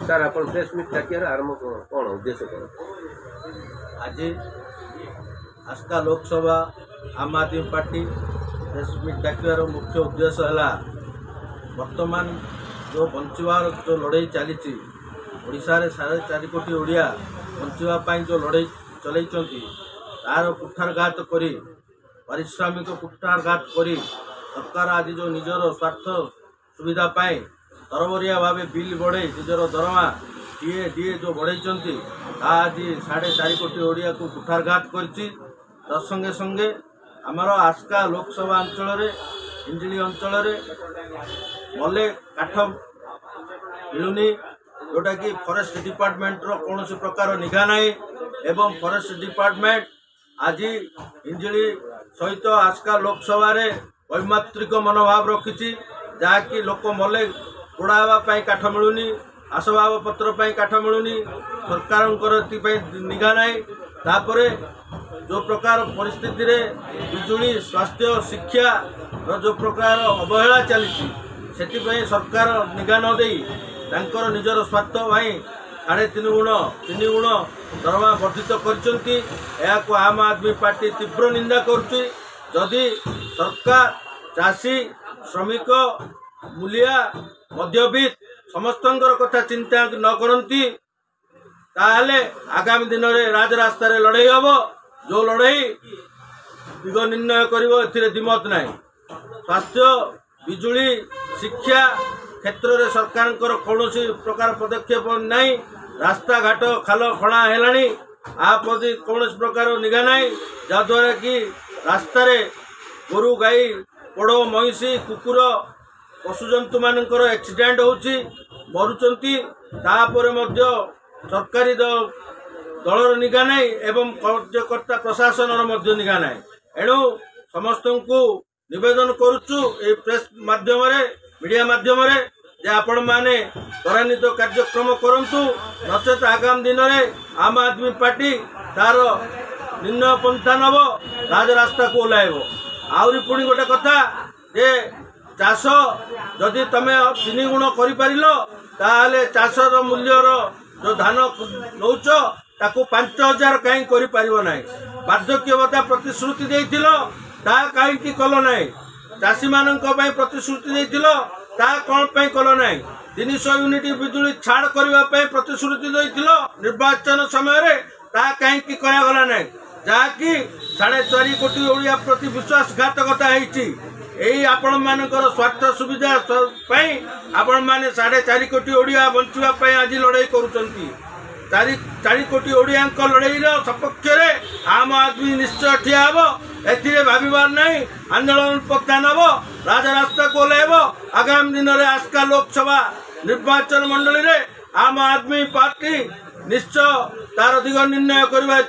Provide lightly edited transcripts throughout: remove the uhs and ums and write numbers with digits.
Sir आप press meet डाकियार आरंभ कौन उद्देश्य कौन आज आस्का लोकसभा आम आदमी पार्टी प्रेस मीट डाकियार मुख्य उद्देश्य है वर्तमान जो बंचार जो लड़ाई चली ओडिशा रे 4.5 कोटी ओडिया बंचापी जो लड़ाई चल तार कुठारघात कर पारिश्रमिक कुठारघात कर सरकार आज जो निजर स्वार्थ सुविधा पाए तरबरिया भाव बिल बढ़े निजर दरमा डीए जो बढ़ई आज 4.5 कोटी ओडिया को कुठारघात कर संगे संगे आमर आस्का लोकसभा अंचल हिंजिली अंचल मले काठ मिलूनी जोटा कि फॉरेस्ट डिपार्टमेंट रो कौन प्रकार निघा ना एवं फॉरेस्ट डिपार्टमेंट आज हिंजिली सहित आस्का लोकसभा रे वैमात्रिक मनोभाव रखी जहाँकि लोक मले पोड़ावाई काठ मिलूनी आसबाब पत्र काठ मिलूनी सरकार निघा ना तापरे जो प्रकार परिस्थिति रे बिजुली स्वास्थ्य शिक्षा जो प्रकार अवहेला चली सरकार निघा न दे निजर स्वार्थ भाई 3.5 गुण दरमा वर्धित कर आम आदमी पार्टी तीव्र निंदा करुँची सरकार चाषी श्रमिक मूलिया मध्यवित्त समस्त कथा चिंता न करती ताहले आगामी दिन में राजरास्ता लड़ाई हम जो लड़ाई दिग निर्णय कर दिमत ना स्वास्थ्य बिजुली शिक्षा क्षेत्र में सरकार कौन प्रकार पदक्षेप नहीं रास्ता घाट खाल खणा है प्रति कौन प्रकार निघा ना जहाद्वारा कि रास्तार गोरु गाई पोड़ महिषी कुकुर पशुजंतु मानकर एक्सीडेंट होची मरुचंती तापर मध्य सरकारी दलर निघा ना एवं कार्यकर्ता प्रशासन निघा ना एणु समस्त को निवेदन करुचु ए प्रेस माध्यम मीडिया माध्यम जे आपण माने त्वरान्वित कार्यक्रम करंतु नचेत आगामी दिन में आम आदमी पार्टी तार निर्णय पंथा नब राजरास्ता को ओह्लैब आहरी पुणी गोटे कथा जे चाष जदि तुम 3 गुण कर चाषर मूल्यर जो धान नौच ताकू 5,000 कहीं कर बार्धक्यवता प्रतिश्रुति देथिल ता कहीं कल ना चाषी मान प्रतिश्रुति देथिल ता कौन कल ना 300 यूनिट बिजुली छाड़ करने प्रतिश्रुति देथिल निर्वाचन समय ता कहीं करागला ना जहाँकि 4.5 कोटी ओडिया प्रति विश्वासघातकता यही आपण मानकर स्वार्थ सुविधा आपण माने 4.5 कोटी ओडिया बंचापी आज लड़ाई करुँच 4 कोटी ओडिया लड़ाई सपक्ष आम आदमी निश्चय ठिया हम ए भावार नहीं आंदोलन पत्ता नब राजरास्ता को ओह्लैब आगामी दिन में आस्का लोकसभा निर्वाचन मंडली रे आम आदमी पार्टी निश्चय तार दिग निर्णय करवा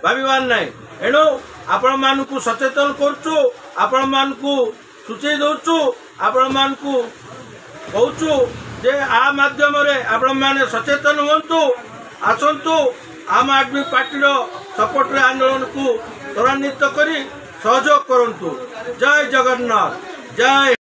भावार नहीं एणु आपण मानकु सचेतन करुचु आपण मानकु सूचई दउचु आपण मानकु कहूचु जे आ माध्यम रे आपण माने सचेतन होंतु आसंतु आम आदमी पार्टी सपोर्ट रे आंदोलन को त्वरान्वित करी सहयोग करंतु। जय जगन्नाथ जय।